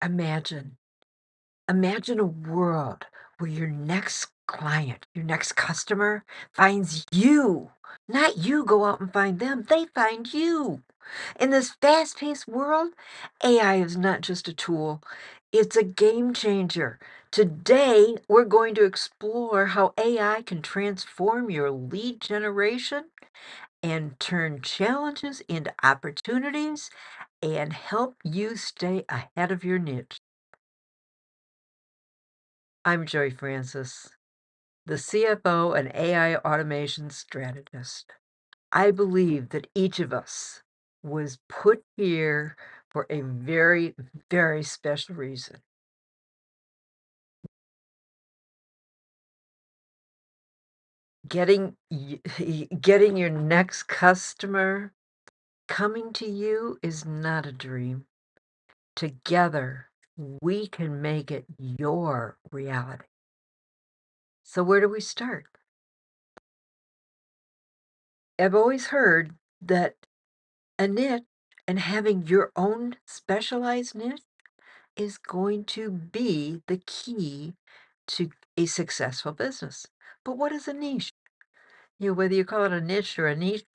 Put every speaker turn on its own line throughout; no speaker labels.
Imagine, imagine a world where your next client, your next customer finds you, not you go out and find them, they find you. In this fast-paced world, AI is not just a tool, it's a game changer. Today, we're going to explore how AI can transform your lead generation and turn challenges into opportunities and help you stay ahead of your niche. I'm Joy Francis, the CFO and AI automation strategist. I believe that each of us was put here for a very, very special reason. Getting your next customer coming to you is not a dream. Together, we can make it your reality. So where do we start? I've always heard that a niche and having your own specialized niche is going to be the key to a successful business. But what is a niche? Whether you call it a niche or a niche,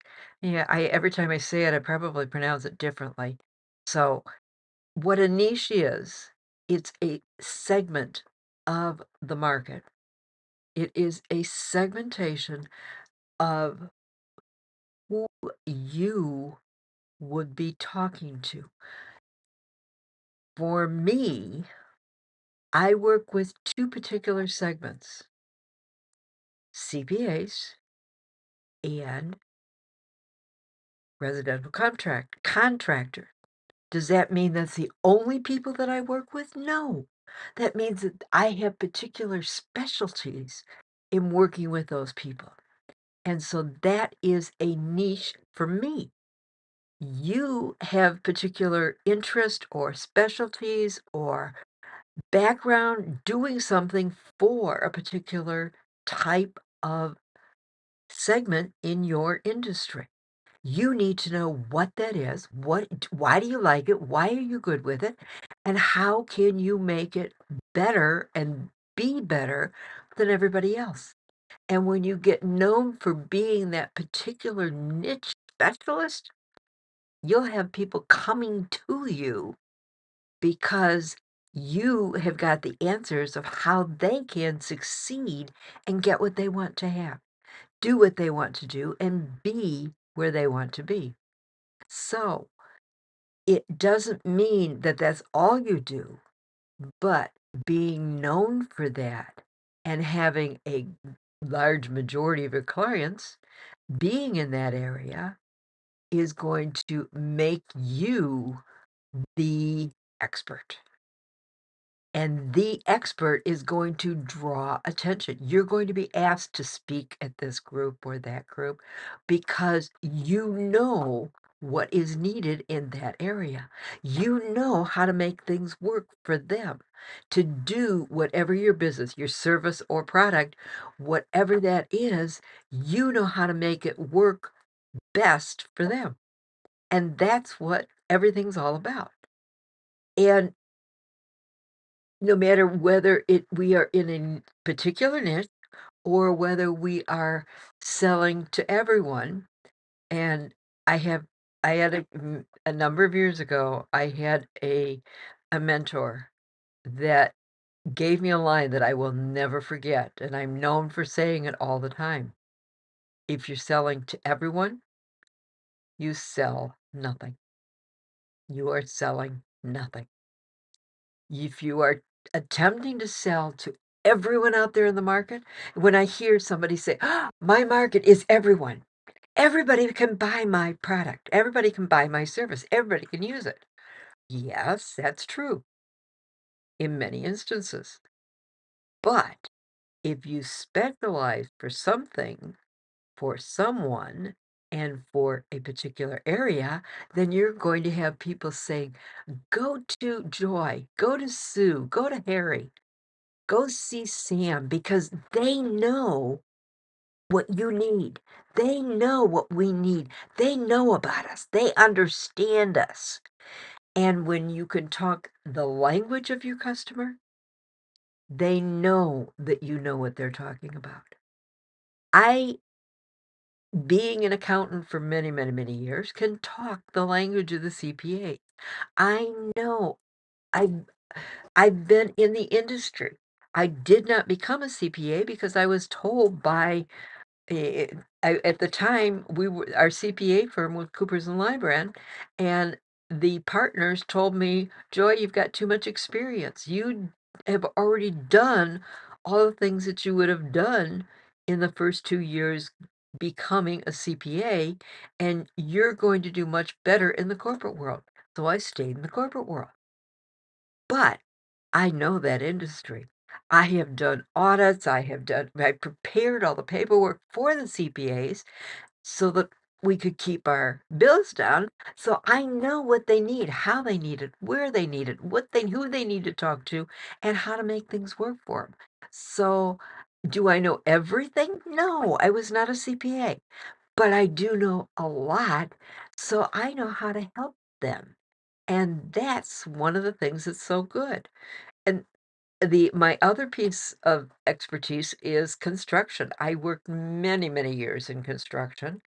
yeah, I every time I say it, I probably pronounce it differently. So, what a niche is, it's a segment of the market. It is a segmentation of who you would be talking to. For me, I work with two particular segments, CPAs and residential contractor. Does that mean that's the only people that I work with? No. That means that I have particular specialties in working with those people. And so that is a niche for me. You have particular interest or specialties or background doing something for a particular type of segment in your industry. You need to know what that is, why do you like it, why are you good with it, and how can you make it better and be better than everybody else. And when you get known for being that particular niche specialist, you'll have people coming to you because you have got the answers of how they can succeed and get what they want to have, do what they want to do, and be where they want to be. So it doesn't mean that that's all you do, but being known for that and having a large majority of your clients being in that area is going to make you the expert. And the expert is going to draw attention. You're going to be asked to speak at this group or that group because you know what is needed in that area. You know how to make things work for them to do whatever your business, your service or product, whatever that is, you know how to make it work best for them. And that's what everything's all about. And no matter whether we are in a particular niche or whether we are selling to everyone, and I have I had a number of years ago, I had a mentor that gave me a line that I will never forget, and I'm known for saying it all the time. If you're selling to everyone, you sell nothing. You are selling nothing. If you are attempting to sell to everyone out there in the market, when I hear somebody say, "Ah, my market is everyone. Everybody can buy my product. Everybody can buy my service. Everybody can use it." Yes, that's true in many instances. But if you specialize for something, for someone, and for a particular area, then you're going to have people saying, "Go to Joy, go to Sue, go to Harry. Go see Sam because they know what you need. They know what we need. They know about us. They understand us. And when you can talk the language of your customer, they know that you know what they're talking about. I, being an accountant for many, many, many years, can talk the language of the CPA. I know. I've I've been in the industry. I did not become a CPA because I was told by Eh, at the time, we were our CPA firm was Coopers& and Lybrand, and the partners told me, "Joy, you've got too much experience. You have already done all the things that you would have done in the first 2 years becoming a CPA, and you're going to do much better in the corporate world." So I stayed in the corporate world. But I know that industry. I have done audits, I prepared all the paperwork for the CPAs so that we could keep our bills down. So I know what they need, how they need it, where they need it, who they need to talk to, and how to make things work for them. So do I know everything? No, I was not a CPA, but I do know a lot, so I know how to help them. And that's one of the things that's so good. And my other piece of expertise is construction. I worked many, many years in construction,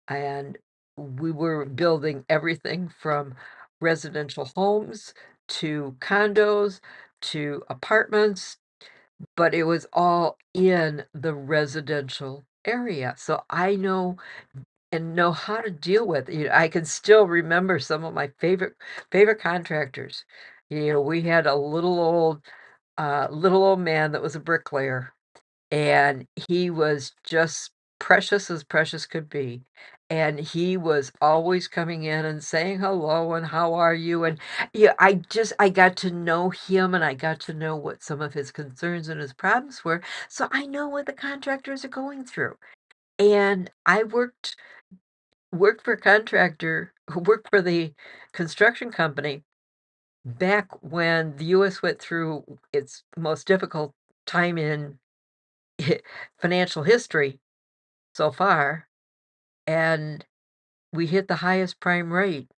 and we were building everything from residential homes to condos to apartments, but it was all in the residential area. So I know how to deal with it. I can still remember some of my favorite contractors. We had a little old man that was a bricklayer, and he was just precious as precious could be, and he was always coming in and saying hello and how are you, and yeah, I got to know him, and I got to know what some of his concerns and his problems were, so I know what the contractors are going through. And I worked for a contractor who worked for the construction company back when the US went through its most difficult time in financial history so far, and we hit the highest prime rate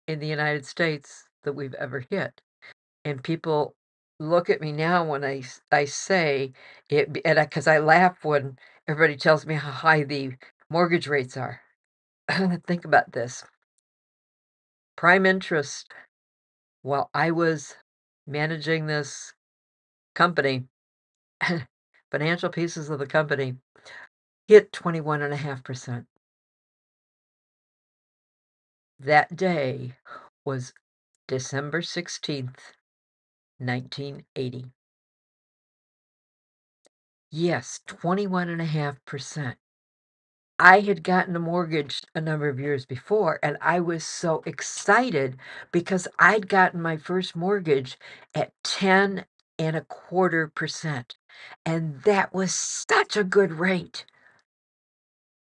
in the United States that we've ever hit. And people look at me now when I say it, and because I laugh when everybody tells me how high the mortgage rates are. Think about this. Prime interest while I was managing this company, financial pieces of the company hit 21.5%. That day was December 16th, 1980. Yes, 21.5%. I had gotten a mortgage a number of years before, and I was so excited because I'd gotten my first mortgage at 10.25%, and that was such a good rate.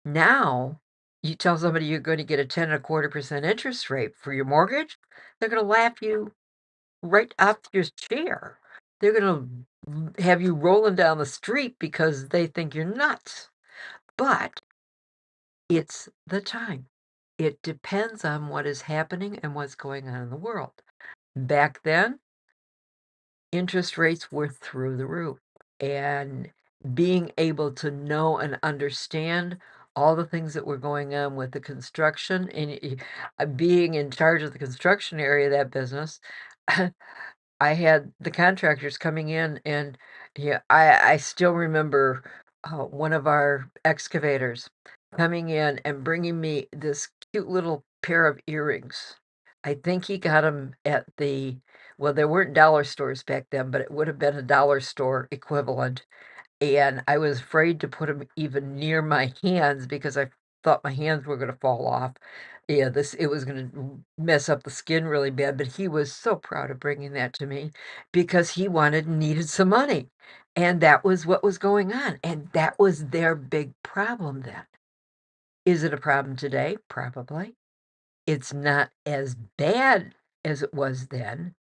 Now, you tell somebody you're going to get a 10.25% interest rate for your mortgage, they're gonna laugh you right off your chair. They're gonna have you rolling down the street because they think you're nuts. But it's the time. It depends on what is happening and what's going on in the world. Back then, interest rates were through the roof, and being able to know and understand all the things that were going on with the construction and being in charge of the construction area of that business, I had the contractors coming in, and yeah, I still remember one of our excavators coming in and bringing me this cute little pair of earrings. I think he got them at well, there weren't dollar stores back then, but it would have been a dollar store equivalent, and I was afraid to put them even near my hands because I thought my hands were gonna fall off. Yeah, this it was gonna mess up the skin really bad, but he was so proud of bringing that to me because he wanted and needed some money, and that was what was going on, and that was their big problem then. Is it a problem today? Probably. It's not as bad as it was then,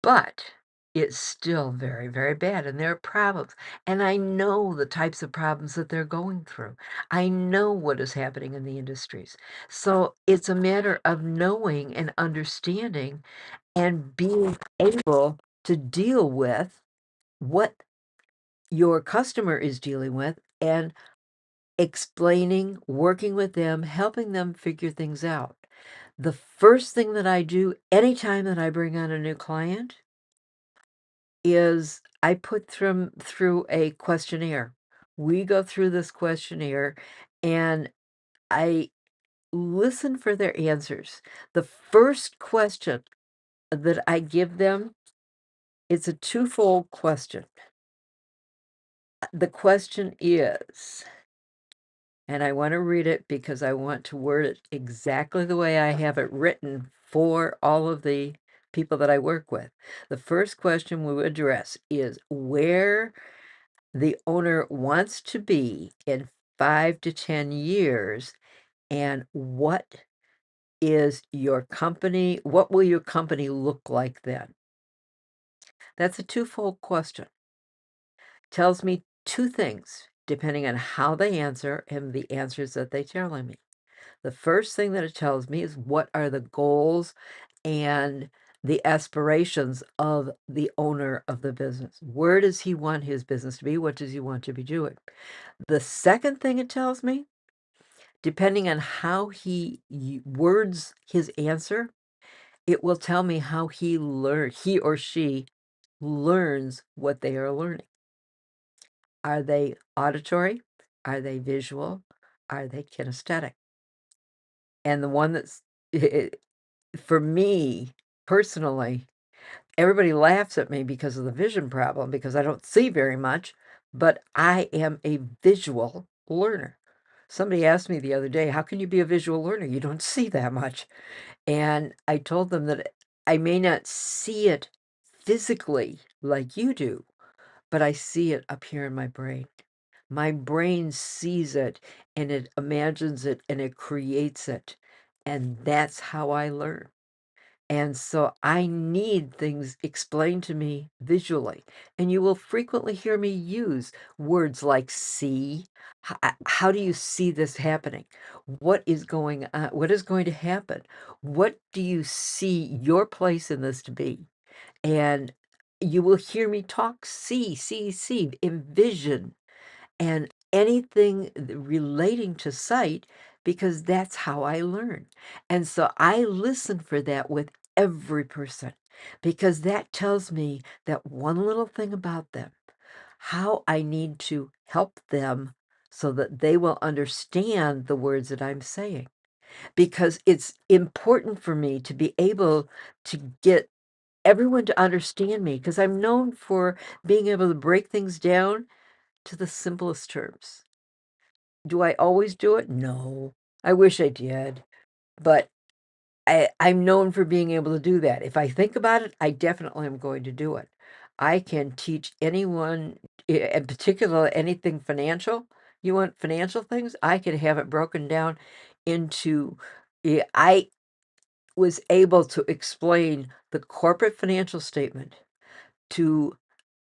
but it's still very, very bad, and there are problems, and I know the types of problems that they're going through. I know what is happening in the industries. So it's a matter of knowing and understanding and being able to deal with what your customer is dealing with and explaining, working with them, helping them figure things out. The first thing that I do anytime that I bring on a new client is I put them through a questionnaire. We go through this questionnaire and I listen for their answers. The first question that I give them, it's a twofold question. The question is, and I want to read it because I want to word it exactly the way I have it written for all of the people that I work with. The first question we address is where the owner wants to be in 5 to 10 years, and what will your company look like then? That's a twofold question. Tells me two things, depending on how they answer and the answers that they tell me. The first thing that it tells me is what are the goals and the aspirations of the owner of the business. Where does he want his business to be? What does he want to be doing? The second thing it tells me, depending on how he words his answer, it will tell me how he or she learns what they are learning. Are they auditory? Are they visual? Are they kinesthetic? And the one that's for me personally, everybody laughs at me because of the vision problem because I don't see very much, but I am a visual learner. Somebody asked me the other day, how can you be a visual learner? You don't see that much. And I told them that I may not see it physically like you do, but I see it up here in my brain. My brain sees it and it imagines it and it creates it. And that's how I learn. And so I need things explained to me visually. And you will frequently hear me use words like see. How do you see this happening? What is going on? What is going to happen? What do you see your place in this to be? And you will hear me talk see, envision and anything relating to sight because that's how I learn. And so I listen for that with every person because that tells me that one little thing about them, how I need to help them so that they will understand the words that I'm saying. Because it's important for me to be able to get everyone to understand me because I'm known for being able to break things down to the simplest terms. Do I always do it? No. I wish I did, but I'm known for being able to do that. If I think about it, I definitely am going to do it. I can teach anyone, in particular, anything financial. You want financial things? I can have it broken down into, I was able to explain the corporate financial statement to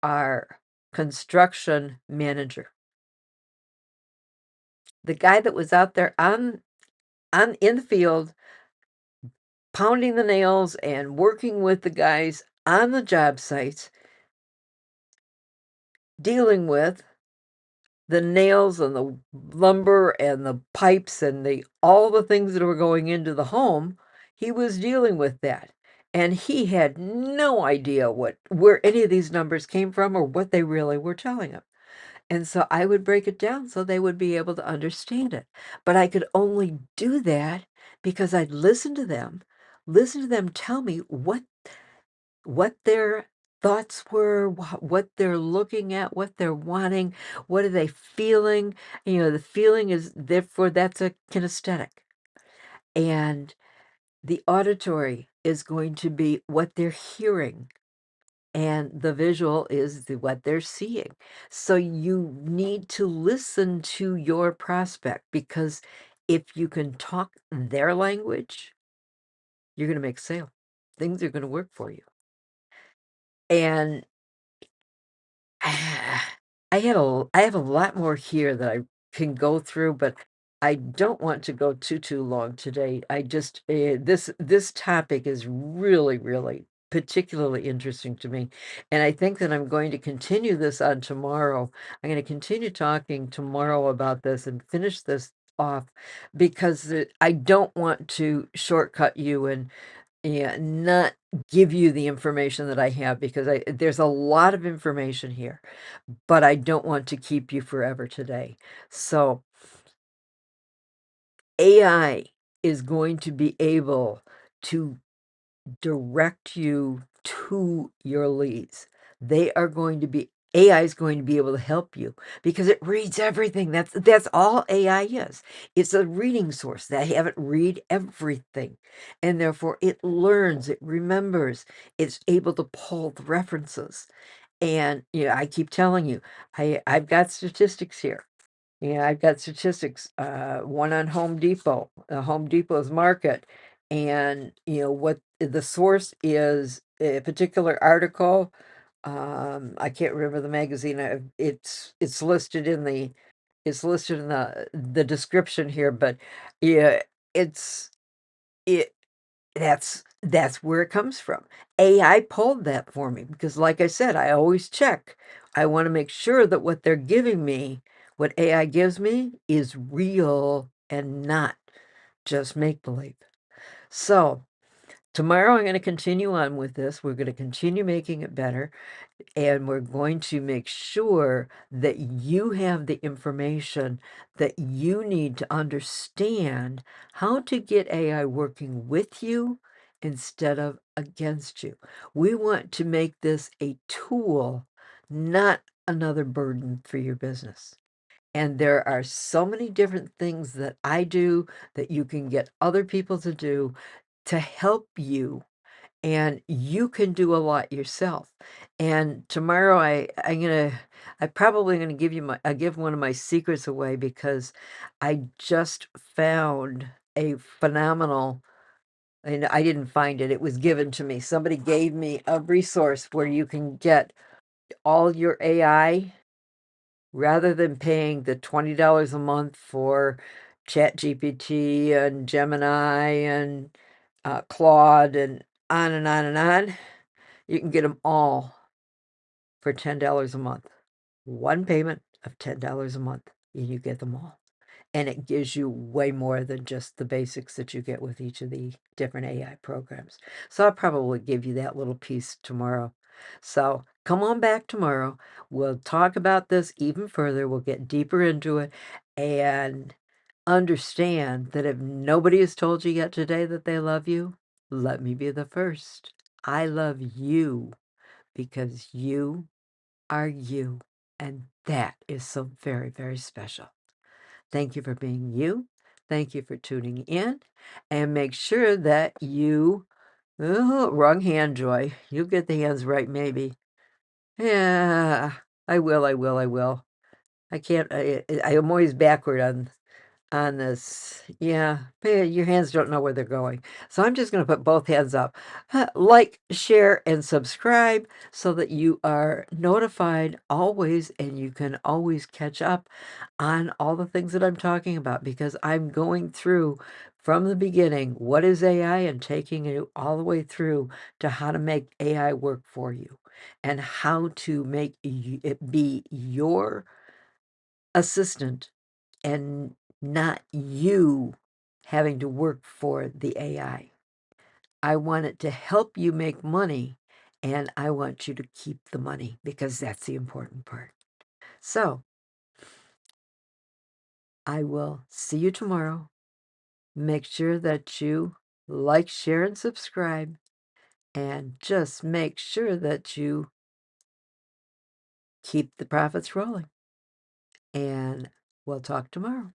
our construction manager. The guy that was out there in the field pounding the nails and working with the guys on the job sites, dealing with the nails and the lumber and the pipes and all the things that were going into the home. He was dealing with that. And he had no idea where any of these numbers came from or what they really were telling him. And so I would break it down so they would be able to understand it. But I could only do that because I'd listen to them tell me what their thoughts were, what they're looking at, what they're wanting, what are they feeling. The feeling is therefore that's a kinesthetic. And the auditory is going to be what they're hearing. And the visual is what they're seeing. So you need to listen to your prospect because if you can talk their language, you're going to make a sale. Things are going to work for you. And I have a lot more here that I can go through, but I don't want to go too long today. I just this topic is really, really particularly interesting to me, and I think that I'm going to continue this on tomorrow. I'm going to continue talking tomorrow about this and finish this off because I don't want to shortcut you and not give you the information that I have because there's a lot of information here, but I don't want to keep you forever today. So AI is going to be able to direct you to your leads. They are going to be AI is going to be able to help you because it reads everything. That's all AI is. It's a reading source. They have it read everything. And therefore it learns, it remembers, it's able to pull the references. And I keep telling you, I've got statistics here. Yeah, I've got statistics, one on Home Depot, Home Depot's market, and what the source is a particular article. I can't remember the magazine. It's listed in the description here, but yeah, it's it that's where it comes from. AI pulled that for me because like I said, I always check. I wanna make sure that what they're giving me, what AI gives me, is real and not just make believe. So, tomorrow I'm gonna continue on with this. We're gonna continue making it better. And we're going to make sure that you have the information that you need to understand how to get AI working with you instead of against you. We want to make this a tool, not another burden for your business. And there are so many different things that I do that you can get other people to do to help you, and you can do a lot yourself. And tomorrow I probably gonna give you I give one of my secrets away because I just found a phenomenal, and I didn't find it, it was given to me. Somebody gave me a resource where you can get all your AI rather than paying the $20 a month for ChatGPT and Gemini and Claude and on and on and on. You can get them all for $10 a month. One payment of $10 a month, and you get them all. And it gives you way more than just the basics that you get with each of the different AI programs. So I'll probably give you that little piece tomorrow. So come on back tomorrow. We'll talk about this even further. We'll get deeper into it and understand that if nobody has told you yet today that they love you, let me be the first. I love you because you are you. And that is so very, very special. Thank you for being you. Thank you for tuning in. And make sure that you, oh, wrong hand, Joy. You'll get the hands right, maybe. Yeah, I will. I can't, I'm always backward on this. Yeah, your hands don't know where they're going. So I'm just going to put both hands up. Like, share, and subscribe so that you are notified always and you can always catch up on all the things that I'm talking about because I'm going through from the beginning what is AI and taking it all the way through to how to make AI work for you and how to make it be your assistant and not you having to work for the AI. I want it to help you make money, and I want you to keep the money because that's the important part. So I will see you tomorrow. Make sure that you like, share, and subscribe, and just make sure that you keep the profits rolling. And we'll talk tomorrow.